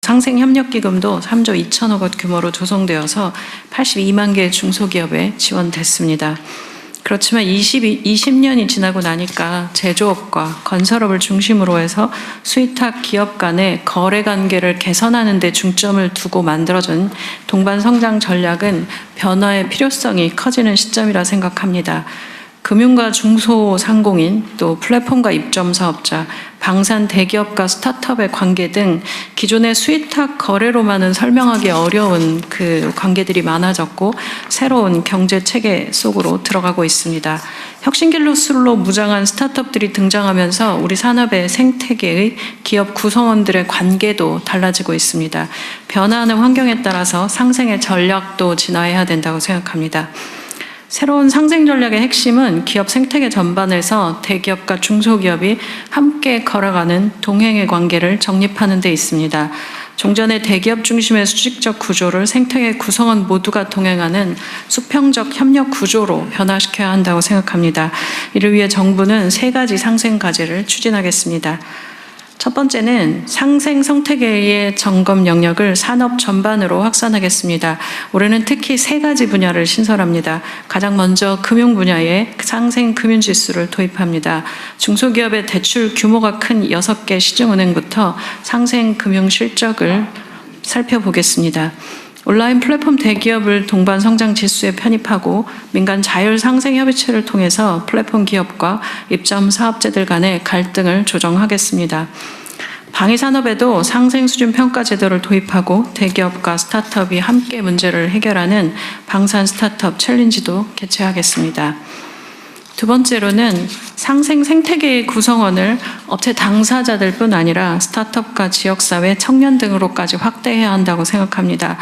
상생협력기금도 3조 2천억 원 규모로 조성되어서 82만 개의 중소기업에 지원됐습니다. 그렇지만 20년이 지나고 나니까 제조업과 건설업을 중심으로 해서 수의탁 기업 간의 거래 관계를 개선하는 데 중점을 두고 만들어진 동반성장 전략은 변화의 필요성이 커지는 시점이라 생각합니다. 금융과 중소상공인, 또 플랫폼과 입점 사업자, 방산 대기업과 스타트업의 관계 등 기존의 수의탁 거래로만은 설명하기 어려운 그 관계들이 많아졌고 새로운 경제 체계 속으로 들어가고 있습니다. 혁신기술로 무장한 스타트업들이 등장하면서 우리 산업의 생태계의 기업 구성원들의 관계도 달라지고 있습니다. 변화하는 환경에 따라서 상생의 전략도 진화해야 된다고 생각합니다. 새로운 상생 전략의 핵심은 기업 생태계 전반에서 대기업과 중소기업이 함께 걸어가는 동행의 관계를 정립하는 데 있습니다. 종전의 대기업 중심의 수직적 구조를 생태계 구성원 모두가 동행하는 수평적 협력 구조로 변화시켜야 한다고 생각합니다. 이를 위해 정부는 3가지 상생 과제를 추진하겠습니다. 첫 번째는 상생 생태계의 점검 영역을 산업 전반으로 확산하겠습니다. 올해는 특히 3가지 분야를 신설합니다. 가장 먼저 금융 분야에 상생 금융지수를 도입합니다. 중소기업의 대출 규모가 큰 6개 시중은행부터 상생 금융 실적을 살펴보겠습니다. 온라인 플랫폼 대기업을 동반 성장 지수에 편입하고 민간 자율 상생 협의체를 통해서 플랫폼 기업과 입점 사업체들 간의 갈등을 조정하겠습니다. 방위산업에도 상생 수준 평가 제도를 도입하고 대기업과 스타트업이 함께 문제를 해결하는 방산 스타트업 챌린지도 개최하겠습니다. 두 번째로는 상생 생태계의 구성원을 업체 당사자들뿐 아니라 스타트업과 지역사회, 청년 등으로까지 확대해야 한다고 생각합니다.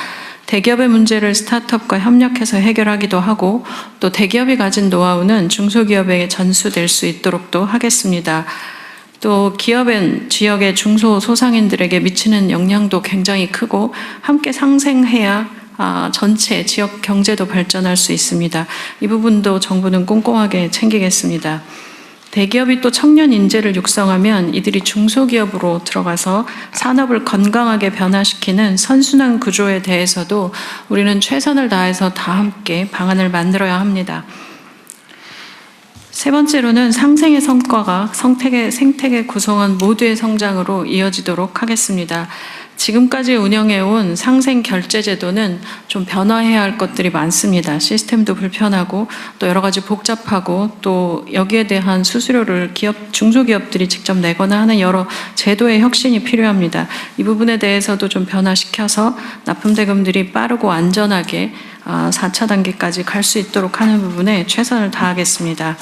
대기업의 문제를 스타트업과 협력해서 해결하기도 하고 또 대기업이 가진 노하우는 중소기업에게 전수될 수 있도록도 하겠습니다. 또 기업은 지역의 중소소상인들에게 미치는 영향도 굉장히 크고 함께 상생해야 전체 지역 경제도 발전할 수 있습니다. 이 부분도 정부는 꼼꼼하게 챙기겠습니다. 대기업이 또 청년 인재를 육성하면 이들이 중소기업으로 들어가서 산업을 건강하게 변화시키는 선순환 구조에 대해서도 우리는 최선을 다해서 다 함께 방안을 만들어야 합니다. 세 번째로는 상생의 성과가 생태계 구성원 모두의 성장으로 이어지도록 하겠습니다. 지금까지 운영해온 상생 결제 제도는 좀 변화해야 할 것들이 많습니다. 시스템도 불편하고 또 여러 가지 복잡하고 또 여기에 대한 수수료를 중소기업들이 직접 내거나 하는 여러 제도의 혁신이 필요합니다. 이 부분에 대해서도 좀 변화시켜서 납품대금들이 빠르고 안전하게 4차 단계까지 갈 수 있도록 하는 부분에 최선을 다하겠습니다.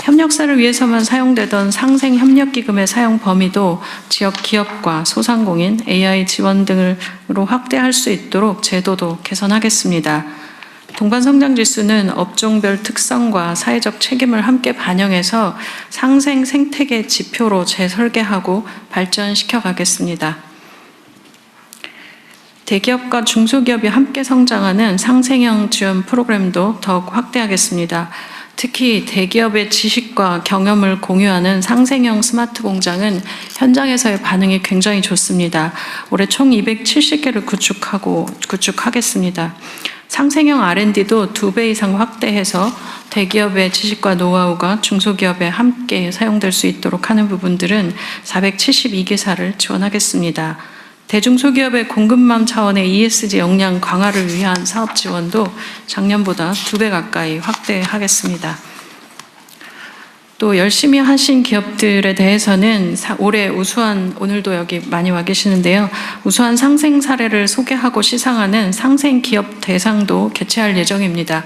협력사를 위해서만 사용되던 상생협력기금의 사용 범위도 지역 기업과 소상공인, AI 지원 등으로 확대할 수 있도록 제도도 개선하겠습니다. 동반성장지수는 업종별 특성과 사회적 책임을 함께 반영해서 상생 생태계 지표로 재설계하고 발전시켜 가겠습니다. 대기업과 중소기업이 함께 성장하는 상생형 지원 프로그램도 더욱 확대하겠습니다. 특히 대기업의 지식과 경험을 공유하는 상생형 스마트 공장은 현장에서의 반응이 굉장히 좋습니다. 올해 총 270개를 구축하겠습니다. 상생형 R&D도 2배 이상 확대해서 대기업의 지식과 노하우가 중소기업에 함께 사용될 수 있도록 하는 부분들은 472개사를 지원하겠습니다. 대중소기업의 공급망 차원의 ESG 역량 강화를 위한 사업 지원도 작년보다 2배 가까이 확대하겠습니다. 또 열심히 하신 기업들에 대해서는 올해 오늘도 여기 많이 와 계시는데요. 우수한 상생 사례를 소개하고 시상하는 상생 기업 대상도 개최할 예정입니다.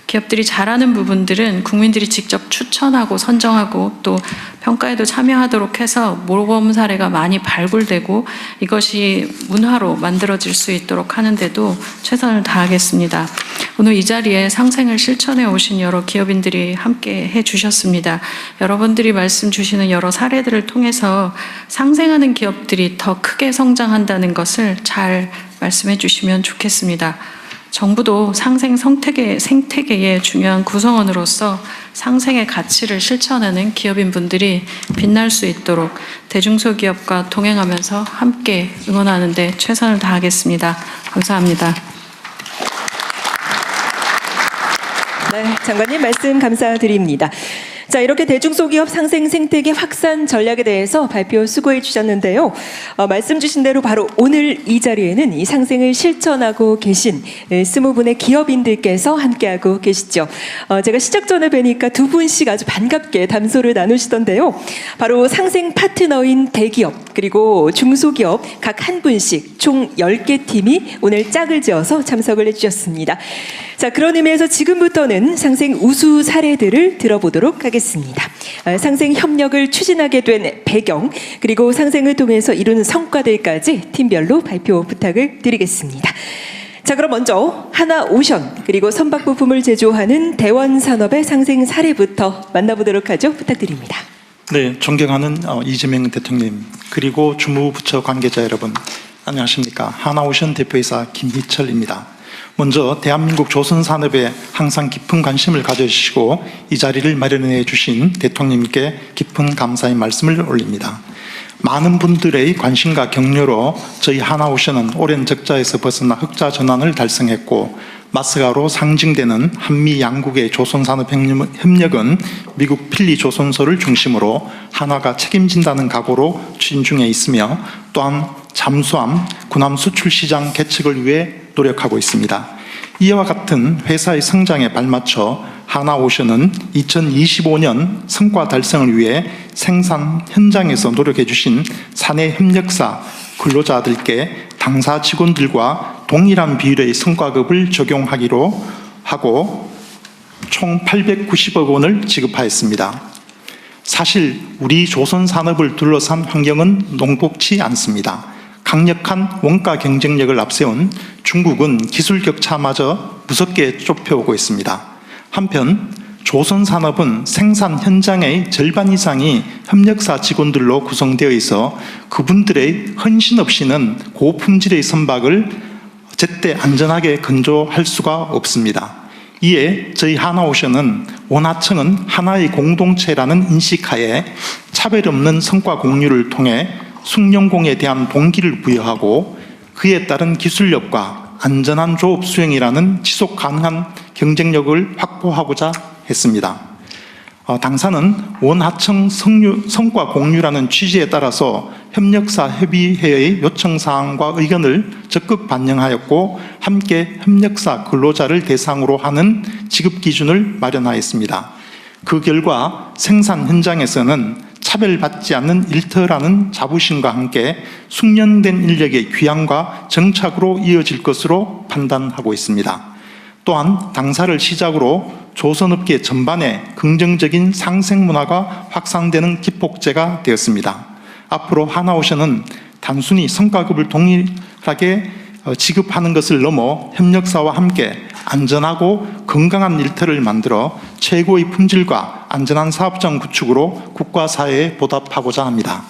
기업들이 잘하는 부분들은 국민들이 직접 추천하고 선정하고 또 평가에도 참여하도록 해서 모범 사례가 많이 발굴되고 이것이 문화로 만들어질 수 있도록 하는데도 최선을 다하겠습니다. 오늘 이 자리에 상생을 실천해 오신 여러 기업인들이 함께 해 주셨습니다. 여러분들이 말씀 주시는 여러 사례들을 통해서 상생하는 기업들이 더 크게 성장한다는 것을 잘 말씀해 주시면 좋겠습니다. 정부도 상생 생태계의 중요한 구성원으로서 상생의 가치를 실천하는 기업인 분들이 빛날 수 있도록 대중소기업과 동행하면서 함께 응원하는 데 최선을 다하겠습니다. 감사합니다. 네, 장관님 말씀 감사드립니다. 자, 이렇게 대중소기업 상생 생태계 확산 전략에 대해서 발표 수고해 주셨는데요. 말씀 주신 대로 바로 오늘 이 자리에는 이 상생을 실천하고 계신 20분의 기업인들께서 함께하고 계시죠. 제가 시작 전에 뵈니까 두 분씩 아주 반갑게 담소를 나누시던데요. 바로 상생 파트너인 대기업 그리고 중소기업 각 한 분씩 총 10개 팀이 오늘 짝을 지어서 참석을 해주셨습니다. 자, 그런 의미에서 지금부터는 상생 우수 사례들을 들어보도록 하겠습니다. 상생 협력을 추진하게 된 배경 그리고 상생을 통해서 이루는 성과들까지 팀별로 발표 부탁을 드리겠습니다. 자, 그럼 먼저 하나오션 그리고 선박 부품을 제조하는 대원산업의 상생 사례부터 만나보도록 하죠. 부탁드립니다. 네, 존경하는 이재명 대통령 그리고 주무부처 관계자 여러분, 안녕하십니까. 하나오션 대표이사 김희철입니다. 먼저 대한민국 조선산업에 항상 깊은 관심을 가져주시고 이 자리를 마련해 주신 대통령님께 깊은 감사의 말씀을 올립니다. 많은 분들의 관심과 격려로 저희 하나오션은 오랜 적자에서 벗어나 흑자 전환을 달성했고, 마스가로 상징되는 한미 양국의 조선산업 협력은 미국 필리 조선소를 중심으로 하나가 책임진다는 각오로 추진 중에 있으며, 또한 잠수함 군함 수출 시장 개척을 위해 노력하고 있습니다. 이와 같은 회사의 성장에 발맞춰 하나오션은 2025년 성과 달성을 위해 생산 현장에서 노력해 주신 사내 협력사 근로자들께 당사 직원들과 동일한 비율의 성과급을 적용하기로 하고 총 890억 원을 지급하였습니다. 사실 우리 조선 산업을 둘러싼 환경은 녹록지 않습니다. 강력한 원가 경쟁력을 앞세운 중국은 기술 격차마저 무섭게 좁혀오고 있습니다. 한편 조선 산업은 생산 현장의 절반 이상이 협력사 직원들로 구성되어 있어 그분들의 헌신 없이는 고품질의 선박을 제때 안전하게 건조할 수가 없습니다. 이에 저희 하나오션은 원하청은 하나의 공동체라는 인식하에 차별 없는 성과 공유를 통해 숙련공에 대한 동기를 부여하고 그에 따른 기술력과 안전한 조업 수행이라는 지속 가능한 경쟁력을 확보하고자 했습니다. 당사는 원하청 성과 공유라는 취지에 따라서 협력사 협의회의 요청사항과 의견을 적극 반영하였고, 함께 협력사 근로자를 대상으로 하는 지급 기준을 마련하였습니다. 그 결과 생산 현장에서는 차별받지 않는 일터라는 자부심과 함께 숙련된 인력의 귀향과 정착으로 이어질 것으로 판단하고 있습니다. 또한 당사를 시작으로 조선업계 전반에 긍정적인 상생 문화가 확산되는 기폭제가 되었습니다. 앞으로 하나오션은 단순히 성과급을 동일하게 지급하는 것을 넘어 협력사와 함께 안전하고 건강한 일터를 만들어 최고의 품질과 안전한 사업장 구축으로 국가사회에 보답하고자 합니다.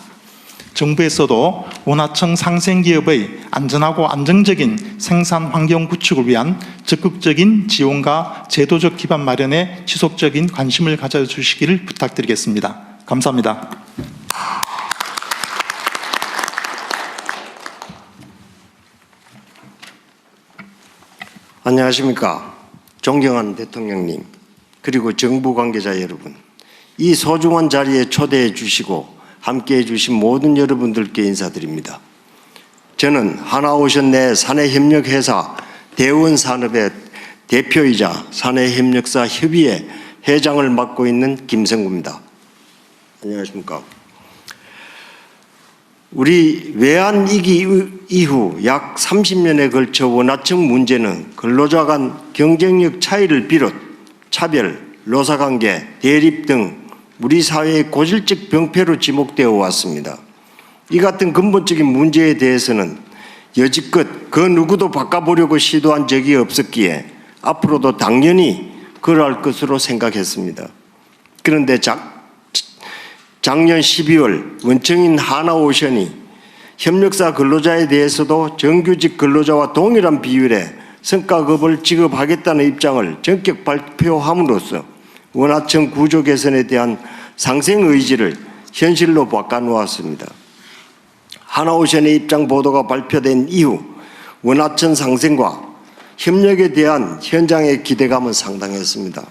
정부에서도 원하청 상생기업의 안전하고 안정적인 생산 환경 구축을 위한 적극적인 지원과 제도적 기반 마련에 지속적인 관심을 가져주시기를 부탁드리겠습니다. 감사합니다. 안녕하십니까. 존경하는 대통령님, 그리고 정부 관계자 여러분, 이 소중한 자리에 초대해 주시고 함께해 주신 모든 여러분들께 인사드립니다. 저는 하나오션 내 사내협력회사 대원산업의 대표이자 사내협력사 협의회 회장을 맡고 있는 김성구입니다. 안녕하십니까. 우리 외환위기 이후 약 30년에 걸쳐 원하청 문제는 근로자 간 경쟁력 차이를 비롯 차별, 노사관계, 대립 등 우리 사회의 고질적 병폐로 지목되어 왔습니다. 이 같은 근본적인 문제에 대해서는 여지껏 그 누구도 바꿔보려고 시도한 적이 없었기에 앞으로도 당연히 그러할 것으로 생각했습니다. 그런데 작년 12월 원청인 하나오션이 협력사 근로자에 대해서도 정규직 근로자와 동일한 비율의 성과급을 지급하겠다는 입장을 전격 발표함으로써 원하청 구조 개선에 대한 상생 의지를 현실로 바꿔놓았습니다. 하나오션의 입장 보도가 발표된 이후 원하천 상생과 협력에 대한 현장의 기대감은 상당했습니다.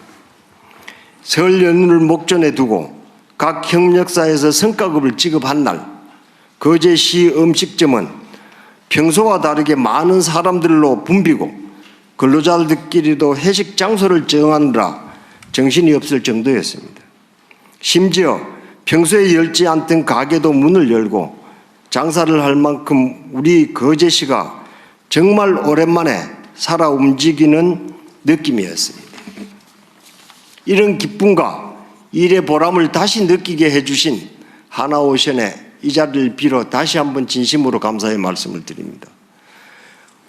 설 연휴를 목전에 두고 각 협력사에서 성과급을 지급한 날 거제시 음식점은 평소와 다르게 많은 사람들로 붐비고 근로자들끼리도 회식 장소를 정하느라 정신이 없을 정도였습니다. 심지어 평소에 열지 않던 가게도 문을 열고 장사를 할 만큼 우리 거제시가 정말 오랜만에 살아 움직이는 느낌이었습니다. 이런 기쁨과 일의 보람을 다시 느끼게 해주신 하나오션에 이 자리를 빌어 다시 한번 진심으로 감사의 말씀을 드립니다.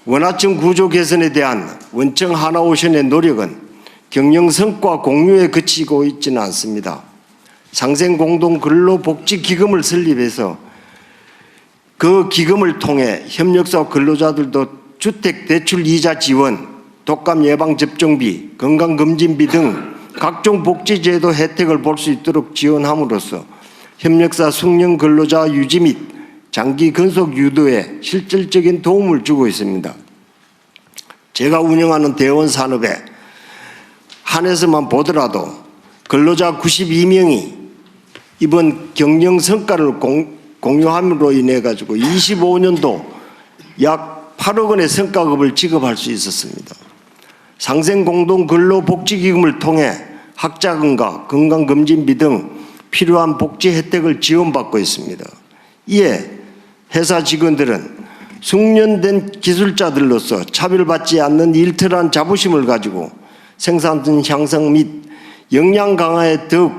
원하청 구조 개선에 대한 원청 하나오션의 노력은 경영 성과 공유에 그치고 있지는 않습니다. 상생공동근로복지기금을 설립해서 그 기금을 통해 협력사 근로자들도 주택대출 이자 지원, 독감 예방접종비, 건강검진비 등 각종 복지제도 혜택을 볼 수 있도록 지원함으로써 협력사 숙련 근로자 유지 및 장기 근속 유도에 실질적인 도움을 주고 있습니다. 제가 운영하는 대원 산업에 한해서만 보더라도 근로자 92명이 이번 경영 성과를 공유함으로 인해 가지고 25년도 약 8억 원의 성과급을 지급할 수 있었습니다. 상생공동근로복지기금을 통해 학자금과 건강검진비 등 필요한 복지 혜택을 지원받고 있습니다. 이에 회사 직원들은 숙련된 기술자들로서 차별받지 않는 일틀한 자부심을 가지고 생산성 향상 및 역량 강화에 더욱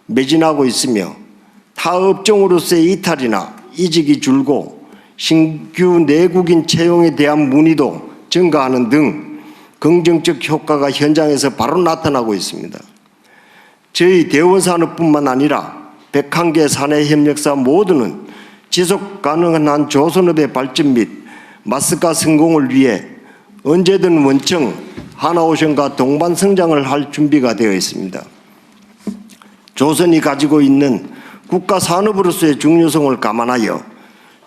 매진하고 있으며 타 업종으로서의 이탈이나 이직이 줄고 신규 내국인 채용에 대한 문의도 증가하는 등 긍정적 효과가 현장에서 바로 나타나고 있습니다. 저희 대원산업뿐만 아니라 101개 사내협력사 모두는 지속 가능한 조선업의 발전 및 마스카 성공을 위해 언제든 원청 하나오션과 동반 성장을 할 준비가 되어 있습니다. 조선이 가지고 있는 국가 산업으로서의 중요성을 감안하여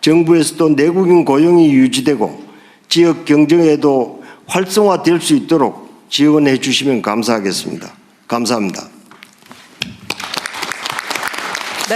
정부에서도 내국인 고용이 유지되고 지역 경쟁에도 활성화될 수 있도록 지원해 주시면 감사하겠습니다. 감사합니다.